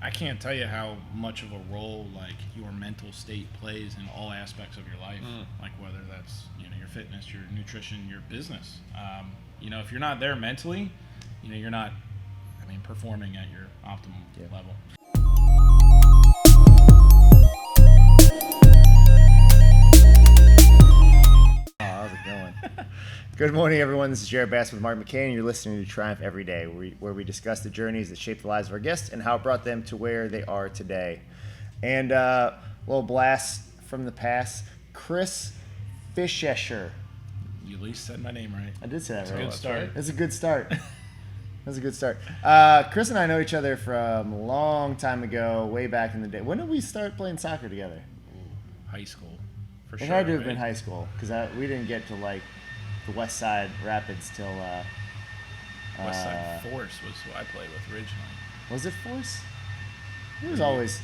I can't tell you how much of a role like your mental state plays in all aspects of your life, like whether that's your fitness, your nutrition, your business. If you're not there mentally, you're not, performing at your optimum level. How's it going? Good morning, everyone. This is Jared Bass with Mark McCain, and you're listening to Triumph Every Day, where we discuss the journeys that shape the lives of our guests and how it brought them to where they are today. And little blast from the past, Chris Fischesser. You at least said my name right. I did say that That's right. a good start. That's a good start. That's a good start. Chris and I know each other from a long time ago, way back in the day. When did we start playing soccer together? High school, for It sure. had to have right? been high school, because we didn't get to like the West Side Rapids till West Side Force was who I played with originally. Was it Force? It was always,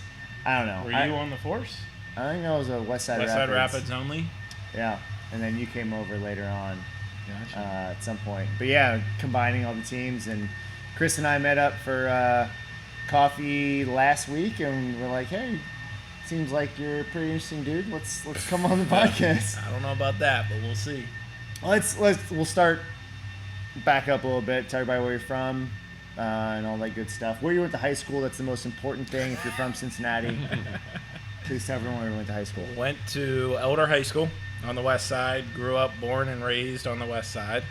I don't know. Were you on the Force? I think I was a West Side West Rapids. Side Rapids only? Yeah, and then you came over later on Gotcha. at some point. But yeah, combining all the teams, and Chris and I met up for coffee last week, and we're like, hey, seems like you're a pretty interesting dude. Let's come on the podcast. I don't know about that, but we'll see. We'll start back up a little bit. Tell everybody where you're from and all that good stuff. Where you went to high school, that's the most important thing if you're from Cincinnati. Please tell everyone where you went to high school. Went to Elder High School on the west side. Grew up, born and raised on the west side.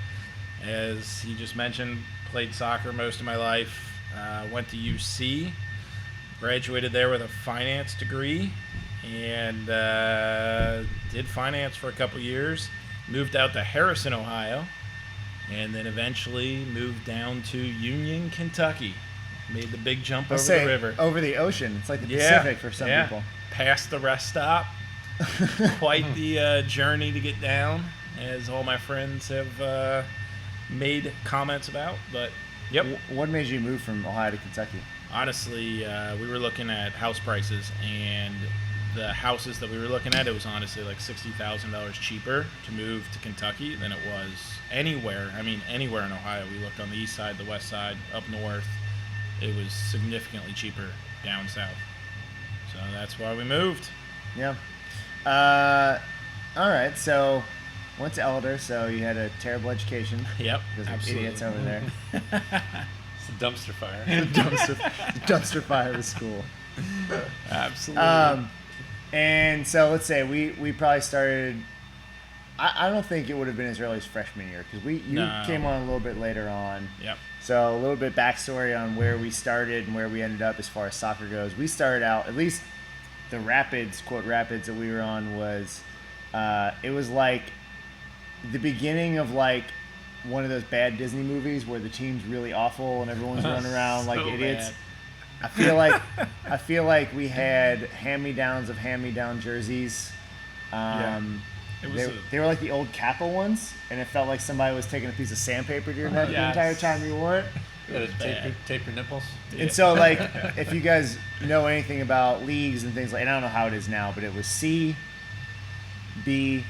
As he just mentioned, played soccer most of my life. Went to UC. Graduated there with a finance degree. And did finance for a couple years. Moved out to Harrison, Ohio. And then eventually moved down to Union, Kentucky. Made the big jump over the river. Over the ocean. It's like the Pacific for some people. Past the rest stop. Quite the journey to get down, as all my friends have made comments about. But, yep. What made you move from Ohio to Kentucky? Honestly, we were looking at house prices, and the houses that we were looking at, it was honestly like $60,000 cheaper to move to Kentucky than it was anywhere. Anywhere in Ohio. We looked on the east side, the west side, up north. It was significantly cheaper down south. So that's why we moved. Yeah. All right. So, went to Elder. So you had a terrible education. Yep. Because of absolutely. idiots over there. It's a dumpster fire. dumpster fire of school. Absolutely. And so let's say we probably started. I don't think it would have been as early as freshman year, because you came on a little bit later on. Yep. So a little bit backstory on where we started and where we ended up as far as soccer goes. We started out, at least the Rapids, quote Rapids, that we were on was, it was like the beginning of like one of those bad Disney movies where the team's really awful and everyone's running around So like idiots. bad. I feel like we had hand-me-downs of hand-me-down jerseys. They were like the old Kappa ones, and it felt like somebody was taking a piece of sandpaper to your neck the entire time you wore it. You gotta tape your nipples. And so, like, if you guys know anything about leagues and things like, and I don't know how it is now, but it was C, B,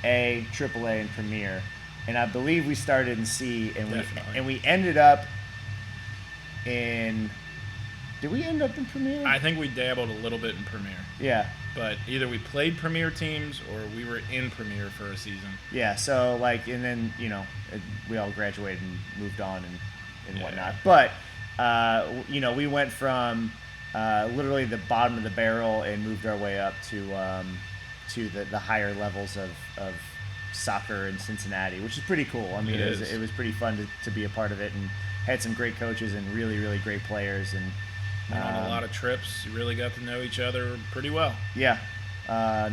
A, AAA, and Premier. And I believe we started in C, and we ended up in. Did we end up in Premier? I think we dabbled a little bit in Premier. Yeah. But either we played Premier teams or we were in Premier for a season. Yeah, so like, and then, we all graduated and moved on and whatnot. Yeah. But, we went from literally the bottom of the barrel and moved our way up to the higher levels of soccer in Cincinnati, which is pretty cool. I mean, it was pretty fun to be a part of it, and had some great coaches and really, really great players. And went on a lot of trips. Really got to know each other pretty well. Yeah.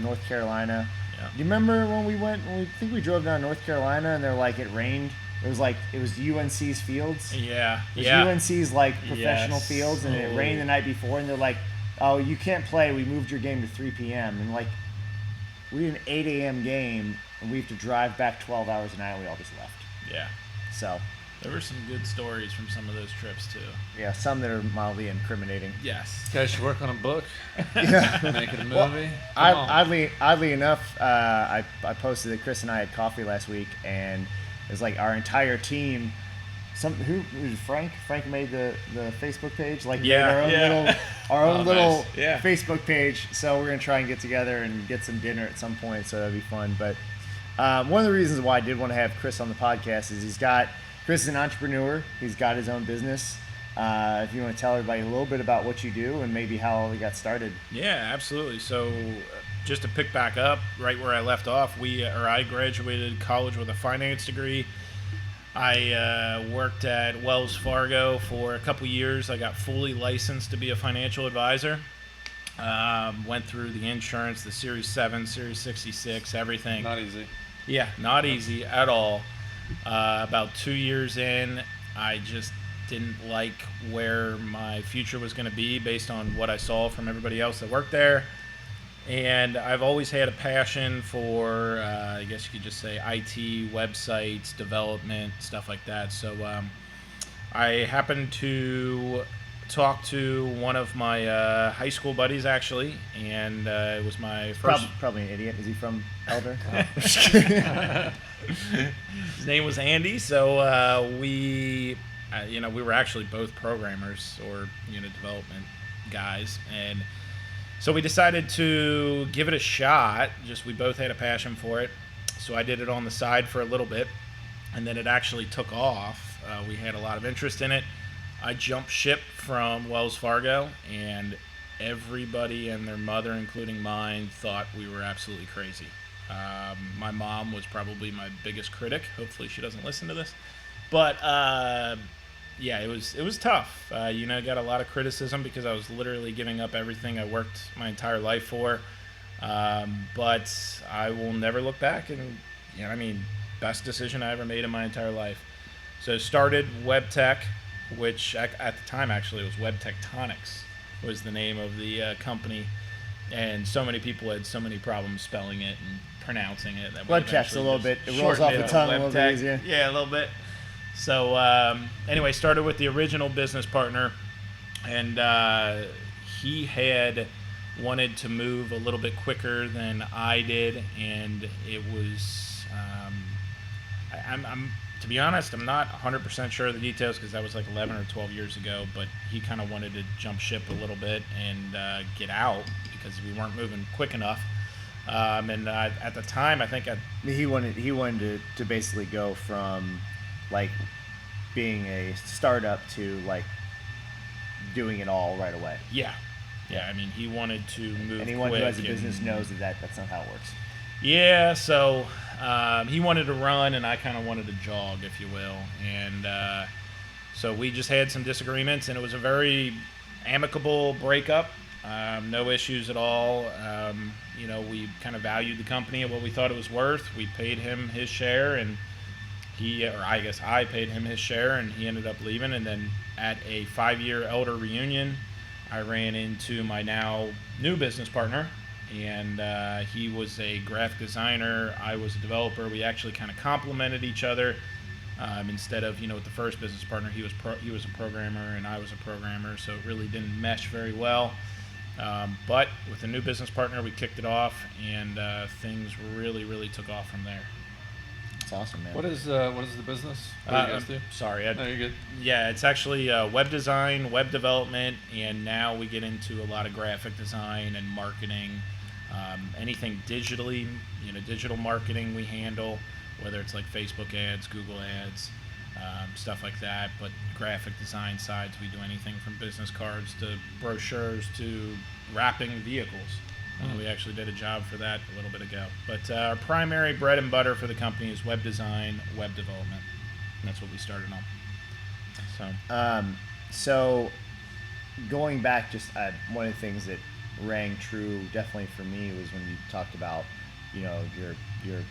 North Carolina. Yeah. Do you remember when we drove down to North Carolina and they're like, it rained? It was UNC's fields. Yeah. It was UNC's like professional Yes. fields, and it rained the night before, and they're like, oh, you can't play. We moved your game to 3 p.m. And like, we had an 8 a.m. game, and we have to drive back 12 hours a night, and we all just left. Yeah. So. There were some good stories from some of those trips, too. Yeah, some that are mildly incriminating. Yes. You guys should work on a book. Yeah. Make it a movie. Well, oddly enough, I posted that Chris and I had coffee last week, and it was like our entire team. Who was Frank? Frank made the Facebook page. Like, made our our own Oh, little nice. Yeah. Facebook page. So we're gonna try and get together and get some dinner at some point. So that'd be fun. But one of the reasons why I did want to have Chris on the podcast is Chris is an entrepreneur. He's got his own business. If you want to tell everybody a little bit about what you do and maybe how it got started. Yeah, absolutely. So, just to pick back up right where I left off, I graduated college with a finance degree. I worked at Wells Fargo for a couple years. I got fully licensed to be a financial advisor. Went through the insurance, the Series 7, Series 66, everything. Not easy. Yeah, not easy at all. About 2 years in, I just didn't like where my future was going to be based on what I saw from everybody else that worked there. And I've always had a passion for, I guess you could just say, IT, websites, development, stuff like that. So I happened to talk to one of my high school buddies, actually, and it was my first... Probably an idiot. Is he from Elder? His name was Andy, so we were actually both programmers or, development guys, and so we decided to give it a shot. We both had a passion for it. So I did it on the side for a little bit, and then it actually took off. We had a lot of interest in it. I jumped ship from Wells Fargo, and everybody and their mother, including mine, thought we were absolutely crazy. My mom was probably my biggest critic. Hopefully she doesn't listen to this. But yeah, it was tough. Got a lot of criticism because I was literally giving up everything I worked my entire life for. But I will never look back, and best decision I ever made in my entire life. So started Web Tech, which at the time actually was Web Tectonics was the name of the company, and so many people had so many problems spelling it and pronouncing it. That Web Tech's a little bit, it rolls off the tongue a little bit easier. Yeah, a little bit. So anyway, started with the original business partner, and he had wanted to move a little bit quicker than I did, and it was I'm to be honest, I'm not 100% sure of the details because that was like 11 or 12 years ago, but he kind of wanted to jump ship a little bit and get out because we weren't moving quick enough. And at the time, I think he wanted to basically go from like being a startup to like doing it all right away. Yeah. He wanted to move. Anyone who has a business knows that's not how it works. Yeah, so he wanted to run, and I kind of wanted to jog, if you will. And so we just had some disagreements, and it was a very amicable breakup. No issues at all. We kind of valued the company at what we thought it was worth. We paid him his share, and I paid him his share, and he ended up leaving. And then at a 5-year elder reunion, I ran into my now new business partner, and he was a graphic designer. I was a developer. We actually kind of complemented each other. Instead of with the first business partner, he was a programmer and I was a programmer, so it really didn't mesh very well. But with the new business partner, we kicked it off, and things really took off from there. That's awesome, man. What is the business? What do you guys do? Sorry, No, you're good. Yeah, it's actually web design, web development, and now we get into a lot of graphic design and marketing. Anything digitally, digital marketing we handle, whether it's like Facebook ads, Google ads, stuff like that. But graphic design sides, we do anything from business cards to brochures to wrapping vehicles. We actually did a job for that a little bit ago. But our primary bread and butter for the company is web design, web development. And that's what we started on. So going back, just one of the things that rang true definitely for me was when you talked about, your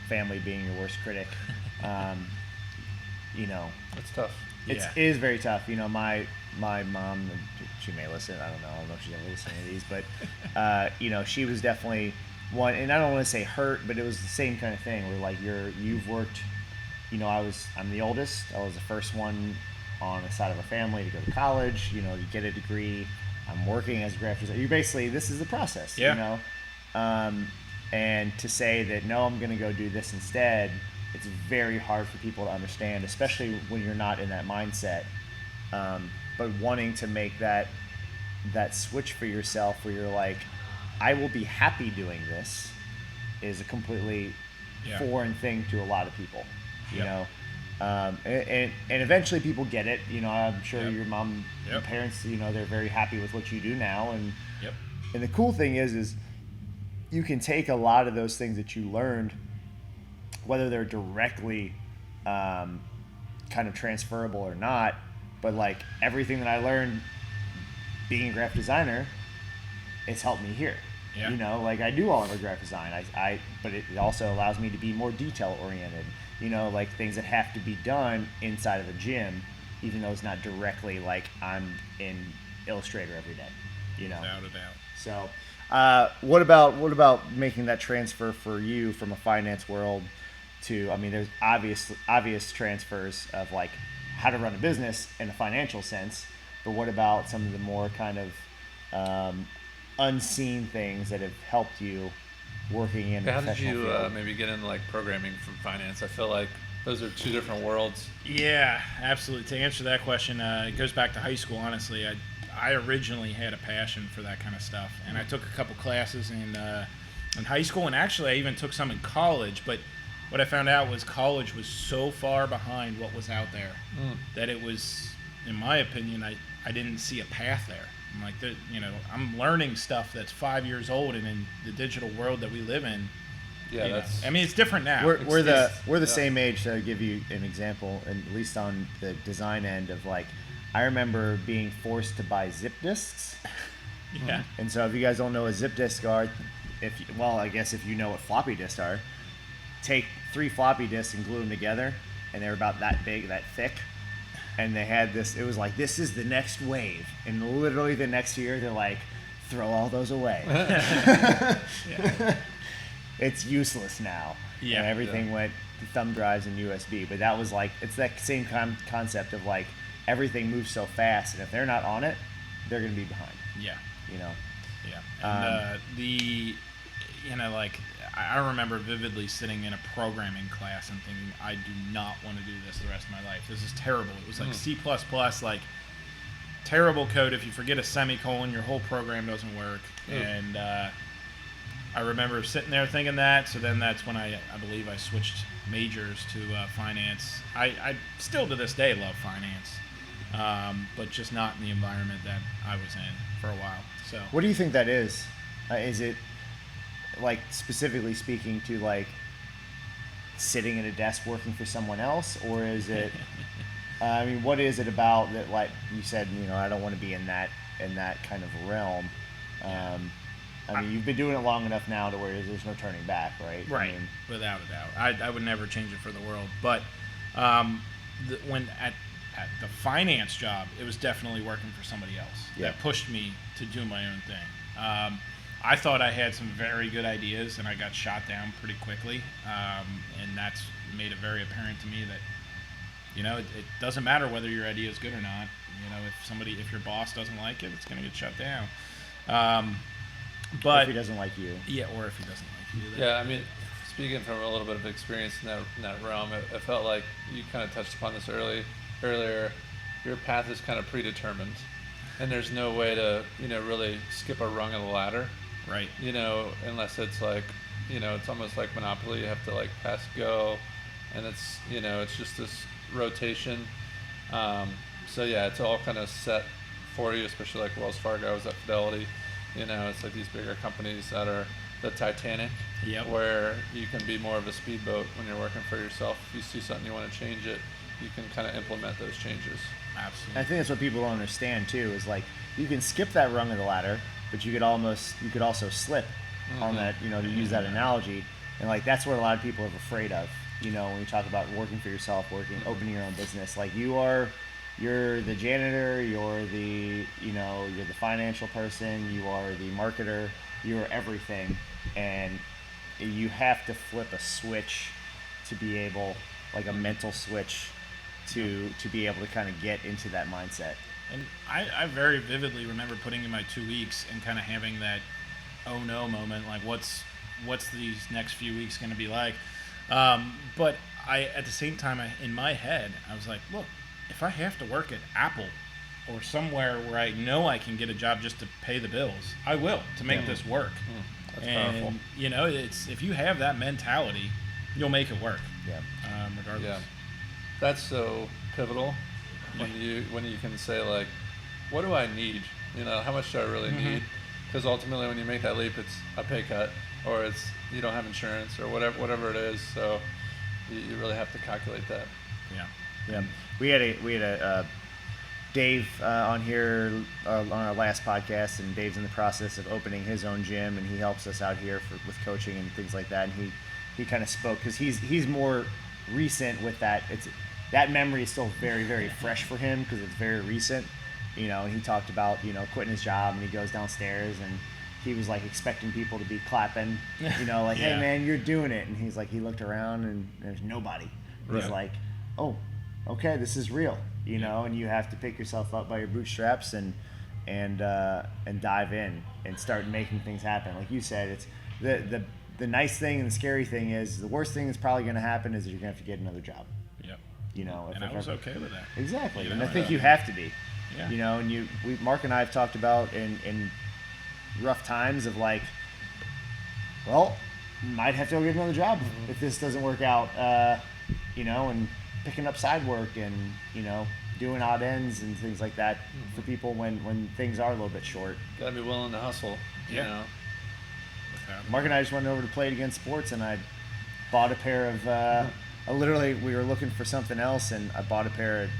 family being your worst critic. It's tough. It is very tough. My mom, she may listen. I don't know if she's gonna listen to these, but she was definitely one. And I don't want to say hurt, but it was the same kind of thing. Where like you've worked. I'm the oldest. I was the first one on the side of a family to go to college. You get a degree. I'm working as a graphic designer. This is the process. Yeah. And to say that no, I'm gonna go do this instead. It's very hard for people to understand, especially when you're not in that mindset. But wanting to make that that switch for yourself where you're like, I will be happy doing this, is a completely foreign thing to a lot of people, you know. And eventually people get it. You know, I'm sure your mom and parents, you know, they're very happy with what you do now. And and the cool thing is you can take a lot of those things that you learned, whether they're directly kind of transferable or not, but like everything that I learned being a graphic designer, it's helped me here. Yeah. You know, like I do all of our graphic design, but it also allows me to be more detail oriented. You know, like things that have to be done inside of a gym, even though it's not directly like I'm in Illustrator every day. You know, without a doubt. So, what about making that transfer for you from a finance world to? I mean, there's obvious transfers of like how to run a business in a financial sense, but what about some of the more kind of unseen things that have helped you working in a professional field? How did you maybe get into like programming from finance? I feel like those are two different worlds. Yeah, absolutely. To answer that question, it goes back to high school. Honestly, I originally had a passion for that kind of stuff, and I took a couple classes in high school, and actually I even took some in college. But what I found out was college was so far behind what was out there that it was, in my opinion, I didn't see a path there. I'm like, you know, I'm learning stuff that's 5 years old, and in the digital world that we live in, I mean, it's different now. We're the same age. To give you an example, at least on the design end of like, I remember being forced to buy zip disks. Yeah. And so if you guys don't know what zip disks are, I guess if you know what floppy disks are, take 3 floppy disks and glue them together, and they're about that big, that thick. And they had this, it was like, this is the next wave. And literally the next year, they're like, throw all those away. It's useless now. Yeah. And everything went to thumb drives and USB. But that was like, it's that same concept of like, everything moves so fast. And if they're not on it, they're going to be behind. Yeah. You know? Yeah. And you know, like, I remember vividly sitting in a programming class and thinking, I do not want to do this the rest of my life. This is terrible. It was like C++, like terrible code. If you forget a semicolon, your whole program doesn't work. And I remember sitting there thinking that. So then that's when I believe I switched majors to finance. I still to this day love finance, but just not in the environment that I was in for a while. So what do you think that is? Is it like specifically speaking to like sitting at a desk working for someone else, or is it I mean, what is it about that, like you said, you know, I don't want to be in that kind of realm? I mean, you've been doing it long enough now to where there's no turning back, right? Right, I mean, without a doubt. I would never change it for the world. But when at the finance job, it was definitely working for somebody else that pushed me to do my own thing. I thought I had some very good ideas, and I got shot down pretty quickly, and that's made it very apparent to me that, you know, it doesn't matter whether your idea is good or not. You know, if your boss doesn't like it, it's going to get shut down. But if he doesn't like you, or if he doesn't like you. Yeah, I mean, speaking from a little bit of experience in that realm, it felt like you kind of touched upon this earlier. Your path is kind of predetermined, and there's no way to, you know, really skip a rung of the ladder. Right. You know, unless it's like, you know, it's almost like Monopoly. You have to like pass go, and it's, you know, it's just this rotation. So yeah, it's all kind of set for you, especially like Wells Fargo. I was at Fidelity. You know, it's like these bigger companies that are the Titanic, where you can be more of a speedboat when you're working for yourself. If you see something you want to change it, you can kind of implement those changes. Absolutely. I think that's what people don't understand too, is like you can skip that rung of the ladder, but you could also slip on that, you know, to use that analogy. And like that's what a lot of people are afraid of, you know, when you talk about working for yourself, opening your own business. Like you're the janitor, you're the financial person, you are the marketer, you are everything, and you have to flip a switch to be able, like a mental switch, to be able to kind of get into that mindset. And I very vividly remember putting in my 2 weeks and kind of having that oh no moment, like what's these next few weeks going to be like? But at the same time, in my head, I was like, look, if I have to work at Apple or somewhere where I know I can get a job just to pay the bills, I will, to make this work. That's And powerful. you know, it's if you have that mentality, you'll make it work. Yeah. Regardless. Yeah, that's so pivotal when you can say like, what do I need? You know, how much do I really need? Because ultimately, when you make that leap, it's a pay cut, or it's you don't have insurance, or whatever it is. So you really have to calculate that. Yeah. Yeah, we had a Dave on here on our last podcast, and Dave's in the process of opening his own gym, and he helps us out here with coaching and things like that. And he kind of spoke because he's more recent with that. That memory is still very, very fresh for him because it's very recent. You know, and he talked about quitting his job, and he goes downstairs and he was like expecting people to be clapping, like, Yeah. hey man, you're doing it. And he's like, he looked around and there's nobody. He's like, oh, okay, this is real, and you have to pick yourself up by your bootstraps and dive in and start making things happen. Like you said, it's the nice thing and the scary thing is the worst thing that's probably going to happen is that you're going to have to get another job. Yep. If And I was okay with that. Exactly, and know, I think you have to be. Yeah. And Mark and I have talked about in rough times of like, well, might have to go get another job if this doesn't work out, and picking up side work and, doing odd ends and things like that for people when things are a little bit short. Gotta be willing to hustle. You Yeah. know. Mark and I just went over to Play It Again Sports, and I bought a pair of, we were looking for something else, and I bought a pair of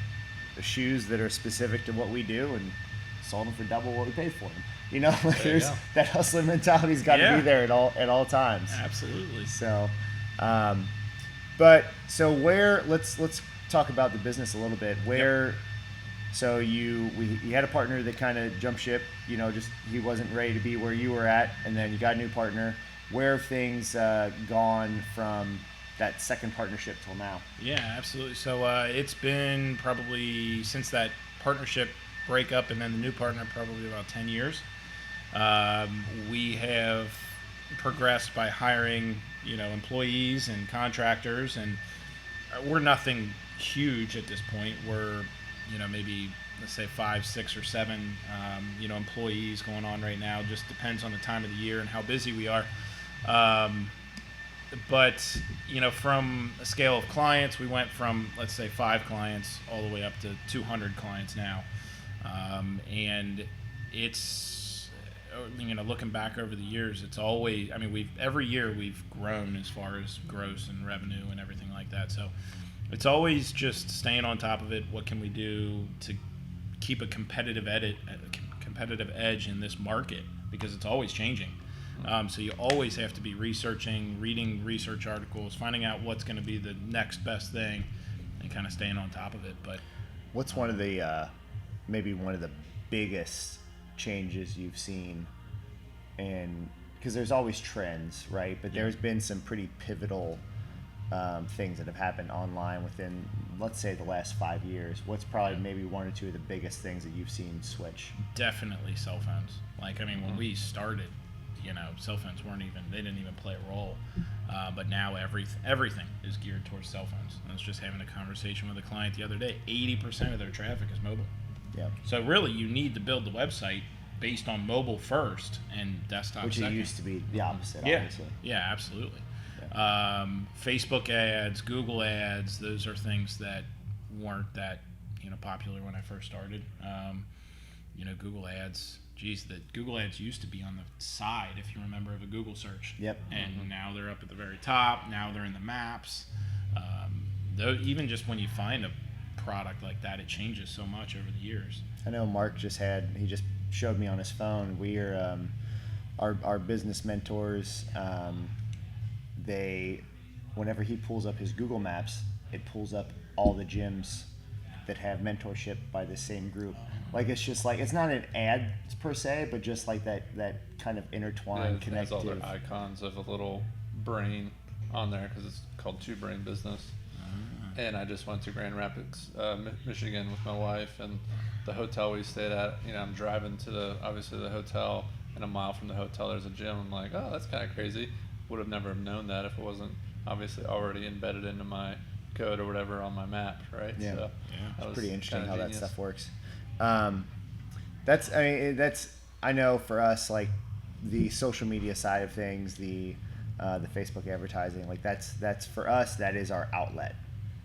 shoes that are specific to what we do and sold them for double what we paid for them. There you go. That hustling mentality's got to be there at all times. Absolutely. So, let's talk about the business a little bit. So you had a partner that kind of jumped ship. Just he wasn't ready to be where you were at, and then you got a new partner. Where have things gone from that second partnership till now? Yeah, absolutely. So it's been probably since that partnership breakup and then the new partner probably about 10 years. We have progressed by hiring, employees and contractors, and we're nothing huge at this point. We're, maybe let's say 5, 6, or 7, employees going on right now. Just depends on the time of the year and how busy we are. But, from a scale of clients, we went from, let's say, 5 clients all the way up to 200 clients now. And it's, looking back over the years, it's always, every year we've grown as far as gross and revenue and everything like that. So it's always just staying on top of it. What can we do to keep a competitive edge in this market? Because it's always changing. So you always have to be researching, reading research articles, finding out what's going to be the next best thing, and kind of staying on top of it. But what's one of the maybe one of the biggest changes you've seen? And because there's always trends, right? But there's been some pretty pivotal things that have happened online within, let's say, the last 5 years. What's probably maybe one or two of the biggest things that you've seen switch? Definitely cell phones. When we started, cell phones they didn't even play a role. But now everything is geared towards cell phones. I was just having a conversation with a client the other day. 80% of their traffic is mobile. Yeah. So really, you need to build the website based on mobile first and desktop Which second. it used to be the opposite, Yeah. obviously. Yeah, absolutely. Facebook ads, Google ads, those are things that weren't that popular when I first started. Google ads. Geez, the Google ads used to be on the side, if you remember, of a Google search. Yep. And now they're up at the very top. Now they're in the maps. Though even just when you find a product like that, it changes so much over the years. I know Mark he just showed me on his phone. We are our business mentors. Whenever he pulls up his Google Maps, it pulls up all the gyms that have mentorship by the same group. Like it's just like it's not an ad per se, but just like that kind of intertwined, It has all connective. their icons of a little brain on there because it's called Two Brain Business. And I just went to Grand Rapids, Michigan with my wife, and the hotel we stayed at, I'm driving to the hotel, and a mile from the hotel there's a gym. I'm like, oh, that's kind of crazy. Would have never known that if it wasn't obviously already embedded into my code or whatever on my map, right? Yeah. So Yeah. that was Pretty interesting kinda how genius. that stuff works. I know for us, like the social media side of things, the Facebook advertising, like that's for us, that is our outlet,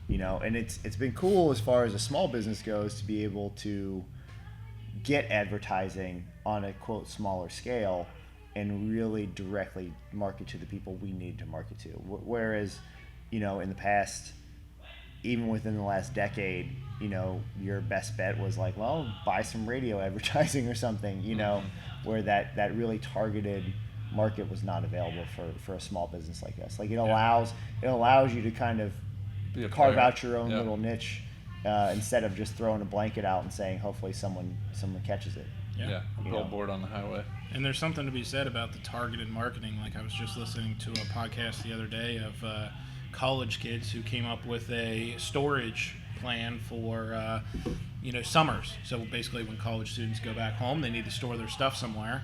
and it's been cool as far as a small business goes to be able to get advertising on a quote smaller scale and really directly market to the people we need to market to. Whereas, in the past, even within the last decade, your best bet was like, well, buy some radio advertising or something, where that really targeted market was not available for a small business like us. Like it allows you to kind of carve out your own little niche instead of just throwing a blanket out and saying hopefully someone catches it. Yeah, a billboard on the highway. And there's something to be said about the targeted marketing. Like I was just listening to a podcast the other day of college kids who came up with a storage plan for summers. So basically when college students go back home, they need to store their stuff somewhere.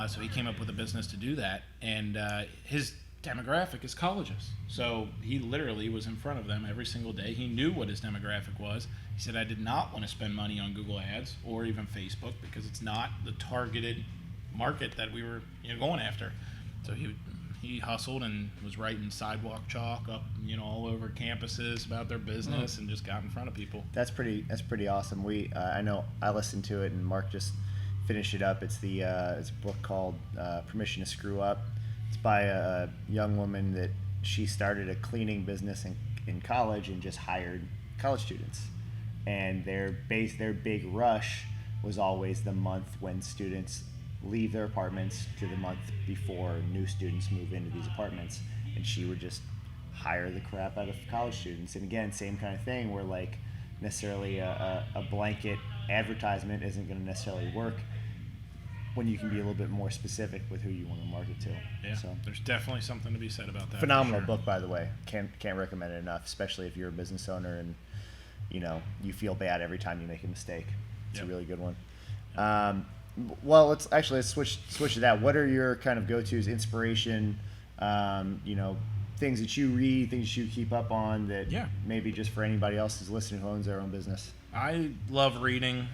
So he came up with a business to do that. And his demographic is colleges. So he literally was in front of them every single day. He knew what his demographic was. He said, I did not want to spend money on Google Ads or even Facebook because it's not the targeted market that we were going after. So he hustled and was writing sidewalk chalk up all over campuses about their business and just got in front of people. That's pretty awesome. I know I listened to it and Mark just finished it up. It's it's a book called Permission to Screw Up. It's by a young woman that she started a cleaning business in college and just hired college students. And their big rush was always the month when students leave their apartments to the month before new students move into these apartments. And she would just hire the crap out of college students. And again, same kind of thing where like necessarily a blanket advertisement isn't going to necessarily work when you can be a little bit more specific with who you want to market to. Yeah, so there's definitely something to be said about that. Phenomenal book, by the way. Can't recommend it enough, especially if you're a business owner and you feel bad every time you make a mistake. It's a really good one. Well, let's switch to that. What are your kind of go-tos, inspiration, things that you read, things you keep up on that maybe just for anybody else who's listening who owns their own business? I love reading.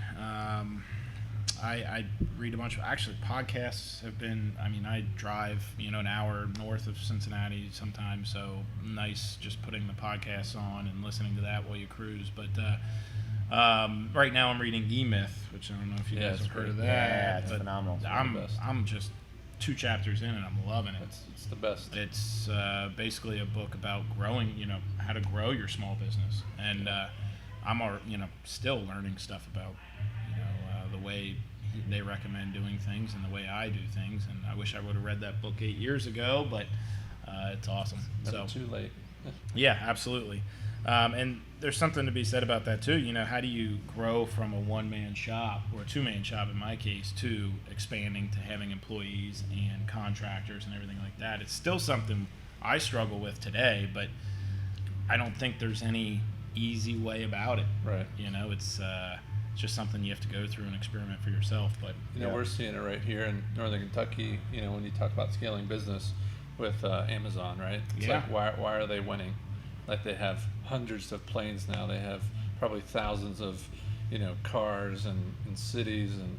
I read a bunch of, actually, podcasts have been, I drive, an hour north of Cincinnati sometimes, so nice just putting the podcasts on and listening to that while you cruise. But right now I'm reading E-Myth, which I don't know if you guys have heard of that. Yeah, it's phenomenal. I'm just 2 chapters in and I'm loving it. It's the best. It's basically a book about growing, how to grow your small business. And I'm still learning stuff about, the way they recommend doing things and the way I do things. And I wish I would have read that book 8 years ago, but it's awesome. Never too late. Yeah, absolutely. And there's something to be said about that too. How do you grow from a one-man shop or a two-man shop in my case to expanding to having employees and contractors and everything like that? It's still something I struggle with today, but I don't think there's any easy way about it. Right. It's just something you have to go through and experiment for yourself. But we're seeing it right here in Northern Kentucky. When you talk about scaling business with Amazon, right? It's like why are they winning? Like they have hundreds of planes now. They have probably thousands of cars and cities, and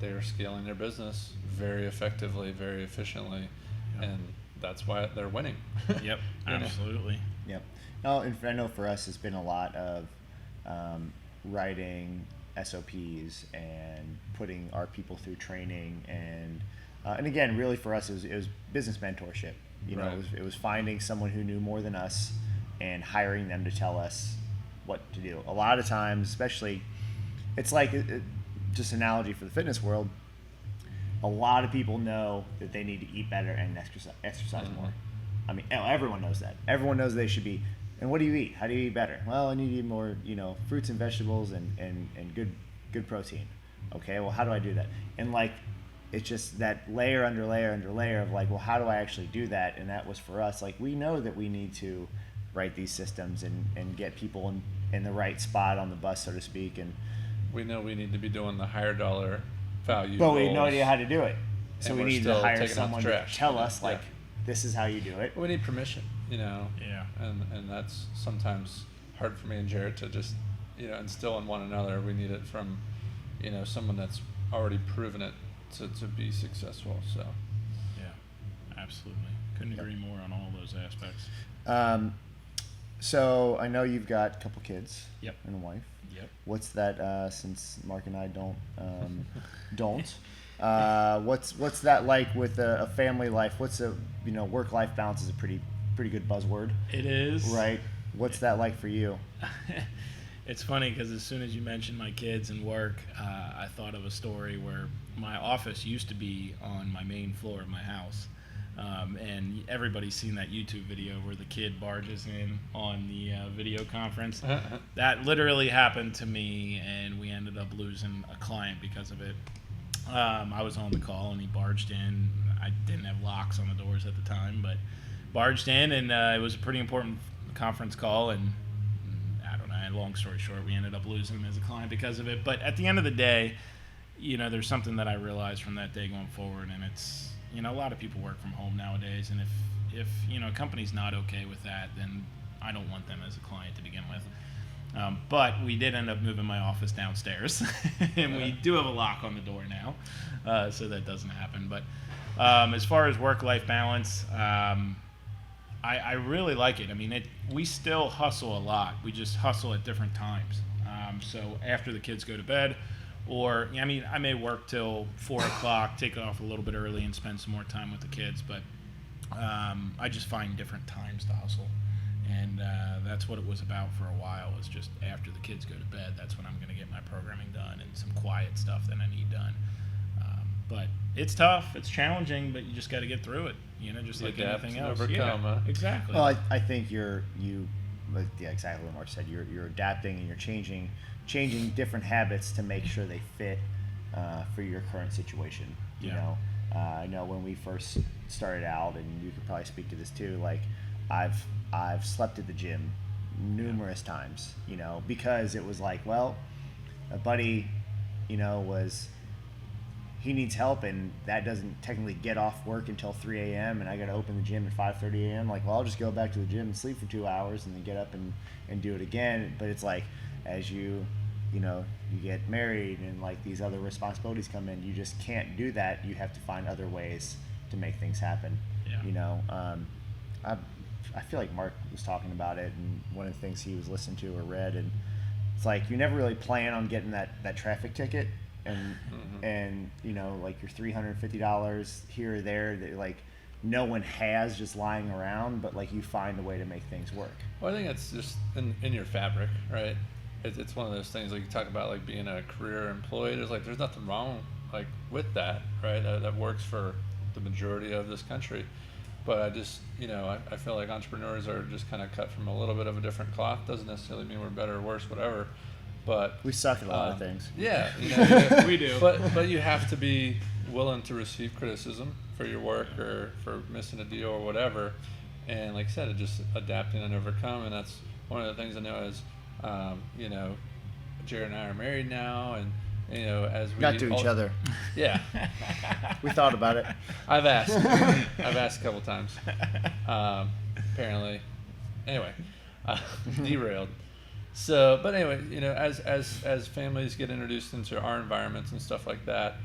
they're scaling their business very effectively, very efficiently, and that's why they're winning. Yep, absolutely. Yep. No, and I know for us it's been a lot of writing SOPs and putting our people through training, and again, really for us it was business mentorship. Right. It was finding someone who knew more than us and hiring them to tell us what to do. A lot of times, especially, it's like just analogy for the fitness world. A lot of people know that they need to eat better and exercise more. Everyone knows that. Everyone knows they should be. And what do you eat? How do you eat better? Well, I need to eat more, fruits and vegetables and good protein. Okay, well, how do I do that? And it's just that layer under layer under layer of well, how do I actually do that? And that was for us. We know that we need to write these systems and get people in the right spot on the bus, so to speak. And we know we need to be doing the higher dollar value. But we have no idea how to do it. So we need to hire someone to tell us, this is how you do it. We need permission, Yeah. And that's sometimes hard for me and Jared to just, instill in one another. We need it from, someone that's already proven it to be successful. So, Yeah, absolutely. Couldn't agree more on all those aspects. So I know you've got a couple kids. Yep. And a wife. Yep. What's that? Since Mark and I don't, what's that like with a family life? What's a work-life balance is a pretty good buzzword. It is. Right. What's that like for you? It's funny because as soon as you mentioned my kids and work, I thought of a story where my office used to be on my main floor of my house. And everybody's seen that YouTube video where the kid barges in on the video conference. That literally happened to me, and we ended up losing a client because of it. I was on the call, and he barged in. I didn't have locks on the doors at the time, but barged in, and it was a pretty important conference call, and I don't know, long story short, we ended up losing him as a client because of it. But at the end of the day, there's something that I realized from that day going forward, and it's, a lot of people work from home nowadays, and if a company's not okay with that, then I don't want them as a client to begin with. But we did end up moving my office downstairs, and we do have a lock on the door now, so that doesn't happen. But as far as work-life balance, I really like it. I mean, we still hustle a lot. We just hustle at different times. So after the kids go to bed, or, I may work till 4 o'clock, take off a little bit early and spend some more time with the kids, but I just find different times to hustle. And that's what it was about for a while, was just after the kids go to bed, that's when I'm going to get my programming done and some quiet stuff that I need done. But it's tough, it's challenging, but you just got to get through it, just like anything else. Overcome, huh? Exactly. Well, I think exactly what Mark said. You're adapting and you're changing different habits to make sure they fit for your current situation. I know when we first started out, and you could probably speak to this too. Like, I've slept at the gym numerous times, because it was like, well, a buddy, he needs help, and that doesn't technically get off work until 3 a.m. and I got to open the gym at 5:30 a.m. Like, well, I'll just go back to the gym and sleep for 2 hours and then get up and do it again. But it's like, as you get married and like these other responsibilities come in, you just can't do that. You have to find other ways to make things happen. Yeah. I feel like Mark was talking about it, and one of the things he was listening to or read, and it's like you never really plan on getting that traffic ticket, and and like your $350 here or there that like no one has just lying around, but like you find a way to make things work. Well, I think it's just in your fabric, right? It's one of those things, like you talk about, like being a career employee. There's nothing wrong like with that, right? That works for the majority of this country. But I just, I feel like entrepreneurs are just kind of cut from a little bit of a different cloth. Doesn't necessarily mean we're better or worse, whatever. But we suck at a lot of things. Yeah, we do. But you have to be willing to receive criticism for your work or for missing a deal or whatever. And like I said, just adapting and overcome. And that's one of the things I know is, Jared and I are married now, and as we not to each other. Yeah. We thought about it. I've asked a couple times. Apparently. Anyway, derailed. So, but anyway, as families get introduced into our environments and stuff like that,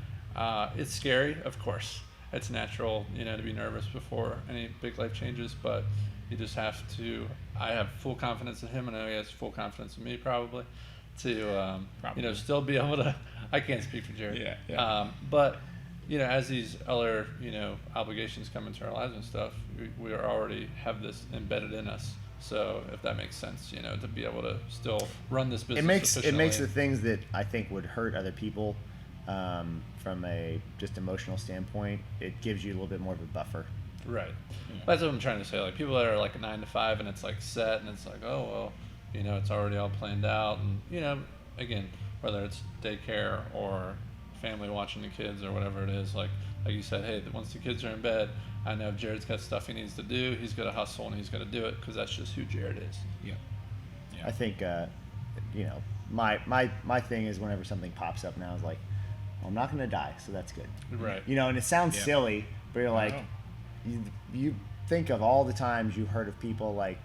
it's scary, of course. It's natural, to be nervous before any big life changes, but you just have to. I have full confidence in him, and I know he has full confidence in me, probably, to still be able to. I can't speak for Jared. Yeah. But as these other obligations come into our lives and stuff, we already have this embedded in us. So if that makes sense, to be able to still run this business it makes the things that I think would hurt other people from a just emotional standpoint, it gives you a little bit more of a buffer. Right. Yeah. That's what I'm trying to say. Like, people that are like a 9 to 5 and it's like set and it's like, oh well, it's already all planned out, and again, whether it's daycare or family watching the kids or whatever it is, like you said, hey, once the kids are in bed, I know Jared's got stuff he needs to do. He's got to hustle and he's got to do it because that's just who Jared is. Yeah. I think, my thing is whenever something pops up now is like, well, I'm not going to die, so that's good. Right. And it sounds silly, but you're like, you think of all the times you've heard of people like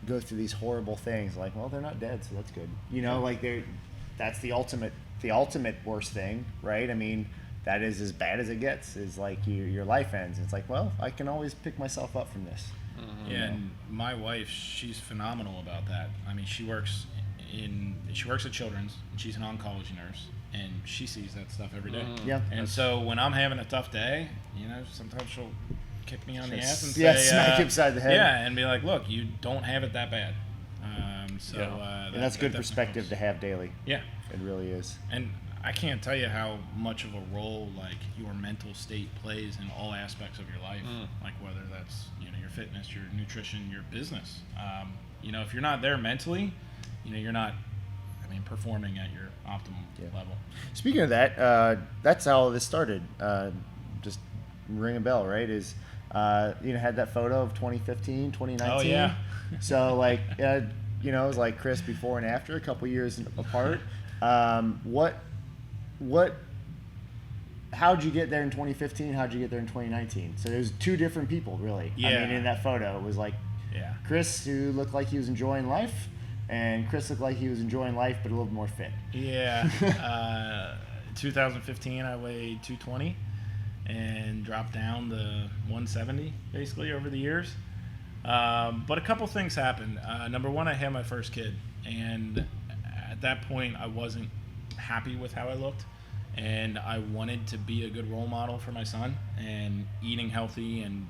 go through these horrible things. Like, well, they're not dead, so that's good. You know, like that's the ultimate worst thing, right? I mean, that is as bad as it gets. Is like your life ends. It's like, well, I can always pick myself up from this. Mm-hmm. Yeah, and my wife, she's phenomenal about that. I mean, she works at Children's, and she's an oncology nurse, and she sees that stuff every day. Mm-hmm. Yeah. And so when I'm having a tough day, sometimes she'll kick me on the ass and say, smack you upside the head. Yeah, and be like, look, you don't have it that bad. And that's good perspective to have daily. Yeah. It really is. And I can't tell you how much of a role like your mental state plays in all aspects of your life, like whether that's your fitness, your nutrition, your business. If you're not there mentally, you're not, performing at your optimal level. Speaking of that, that's how this started. Just ring a bell, right? Is had that photo of 2015, 2019. Oh yeah. So like it was like Chris before and after, a couple years apart. How'd you get there in 2015? How'd you get there in 2019? So there's two different people, really. Yeah. I mean, in that photo, it was like Chris, who looked like he was enjoying life, and Chris looked like he was enjoying life, but a little more fit. Yeah. 2015, I weighed 220 and dropped down to 170 basically over the years. But a couple things happened. Number one, I had my first kid, and at that point, I wasn't happy with how I looked, and I wanted to be a good role model for my son, and eating healthy and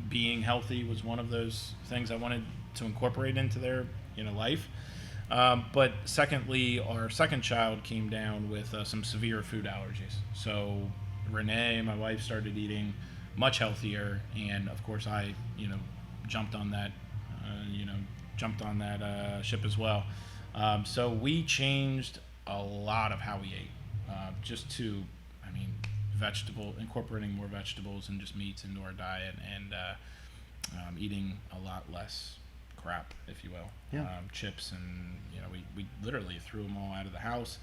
being healthy was one of those things I wanted to incorporate into their life. But secondly, our second child came down with some severe food allergies. So Renee, my wife, started eating much healthier, and of course I jumped on that ship as well. So we changed a lot of how we ate, just to, incorporating more vegetables and just meats into our diet, and eating a lot less crap, if you will. Yeah. Chips, and we literally threw them all out of the house,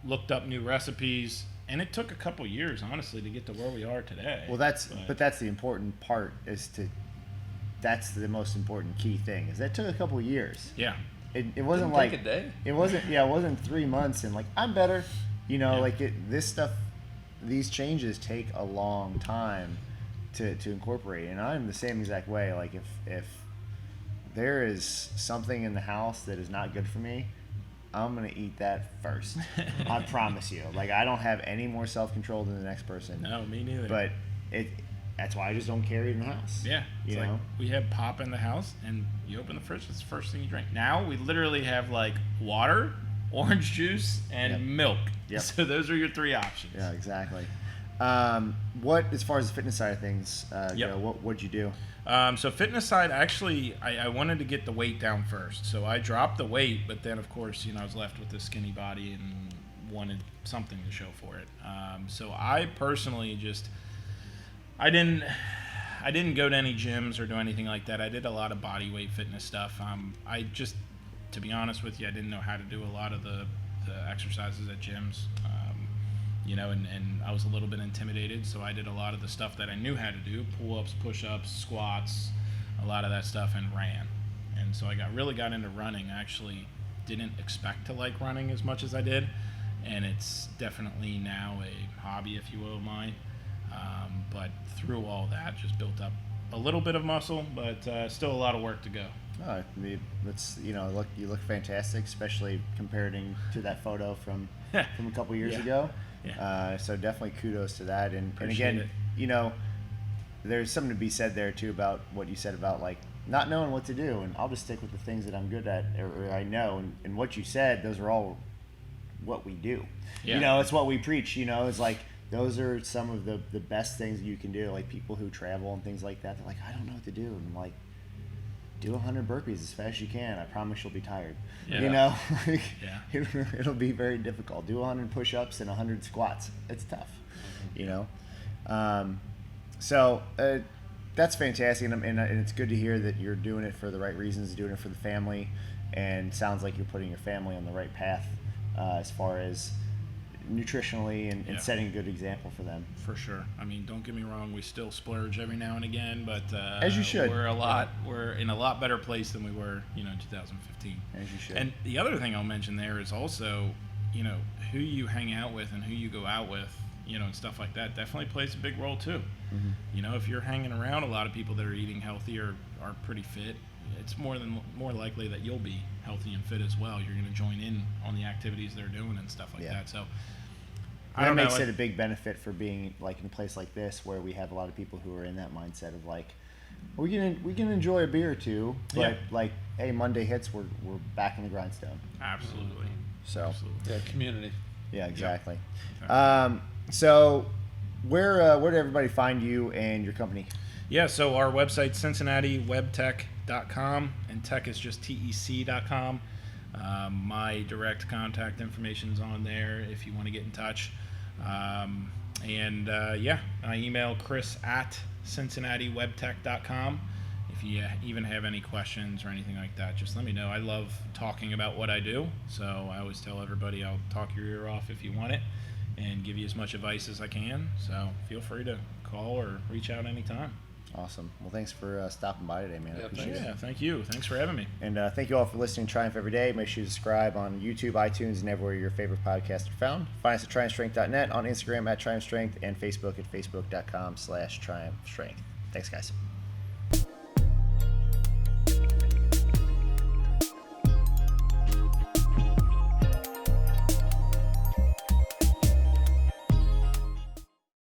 looked up new recipes, and it took a couple years, honestly, to get to where we are today. Well, that's the important part, that's the most important key thing, is that took a couple years. Yeah. It wasn't Didn't like take a day. It wasn't 3 months and like I'm better. This stuff, these changes take a long time to incorporate, and I'm the same exact way. Like if there is something in the house that is not good for me, I'm gonna eat that first. I promise you. Like, I don't have any more self-control than the next person. No, me neither. But that's why I just don't carry it in the house. Yeah. It's like we have pop in the house, and you open the fridge, it's the first thing you drink. Now we literally have like water, orange juice, and milk. Yep. So those are your three options. Yeah, exactly. As far as the fitness side of things, what'd you do? So fitness side, actually, I wanted to get the weight down first. So I dropped the weight, but then of course, I was left with this skinny body and wanted something to show for it. So I personally I didn't go to any gyms or do anything like that. I did a lot of body weight fitness stuff. To be honest with you, I didn't know how to do a lot of the exercises at gyms. And I was a little bit intimidated, so I did a lot of the stuff that I knew how to do: pull-ups, push-ups, squats, a lot of that stuff, and ran. And so I really got into running. I actually didn't expect to like running as much as I did, and it's definitely now a hobby, if you will, of mine. But through all that, just built up a little bit of muscle, but still a lot of work to go. Oh, you look fantastic, especially comparing to that photo from a couple years ago. Yeah. So definitely kudos to that. And Appreciate again, it. There's something to be said there too about what you said about like not knowing what to do, and I'll just stick with the things that I'm good at or I know. And what you said, those are all what we do. Yeah. It's what we preach. It's like those are some of the best things you can do. Like people who travel and things like that, they're like, I don't know what to do, and I'm like, do 100 burpees as fast as you can. I promise you'll be tired. Yeah. It'll be very difficult. Do 100 push-ups and 100 squats. It's tough, So that's fantastic, and it's good to hear that you're doing it for the right reasons, doing it for the family, and sounds like you're putting your family on the right path as far as nutritionally and Yeah. setting a good example for them. For sure. I mean, don't get me wrong. We still splurge every now and again, but As you should. We're in a lot better place than we were, in 2015. As you should. And the other thing I'll mention there is also, who you hang out with and who you go out with, and stuff like that definitely plays a big role too. Mm-hmm. If you're hanging around a lot of people that are eating healthy or are pretty fit, it's more likely that you'll be healthy and fit as well. You're going to join in on the activities they're doing and stuff like that. So that makes it a big benefit for being like in a place like this where we have a lot of people who are in that mindset of like, we can enjoy a beer or two, but like, hey, Monday hits, we're back in the grindstone. Absolutely. So Absolutely. Yeah, community. yeah, exactly. Yeah. So where did everybody find you and your company? Yeah, so our website, CincinnatiWebTech.com, and tech is just TEC.com. My direct contact information is on there if you want to get in touch. I email chris@CincinnatiWebTech.com. If you even have any questions or anything like that, just let me know. I love talking about what I do, so I always tell everybody I'll talk your ear off if you want it and give you as much advice as I can. So feel free to call or reach out anytime. Awesome. Well, thanks for stopping by today, man. I Yeah, appreciate thanks. it. Yeah, thank you. Thanks for having me. And thank you all for listening to Triumph Every Day. Make sure you subscribe on YouTube, iTunes, and everywhere your favorite podcasts are found. Find us at TriumphStrength.net, on Instagram at Triumph Strength, and Facebook at Facebook.com/TriumphStrength. Thanks, guys.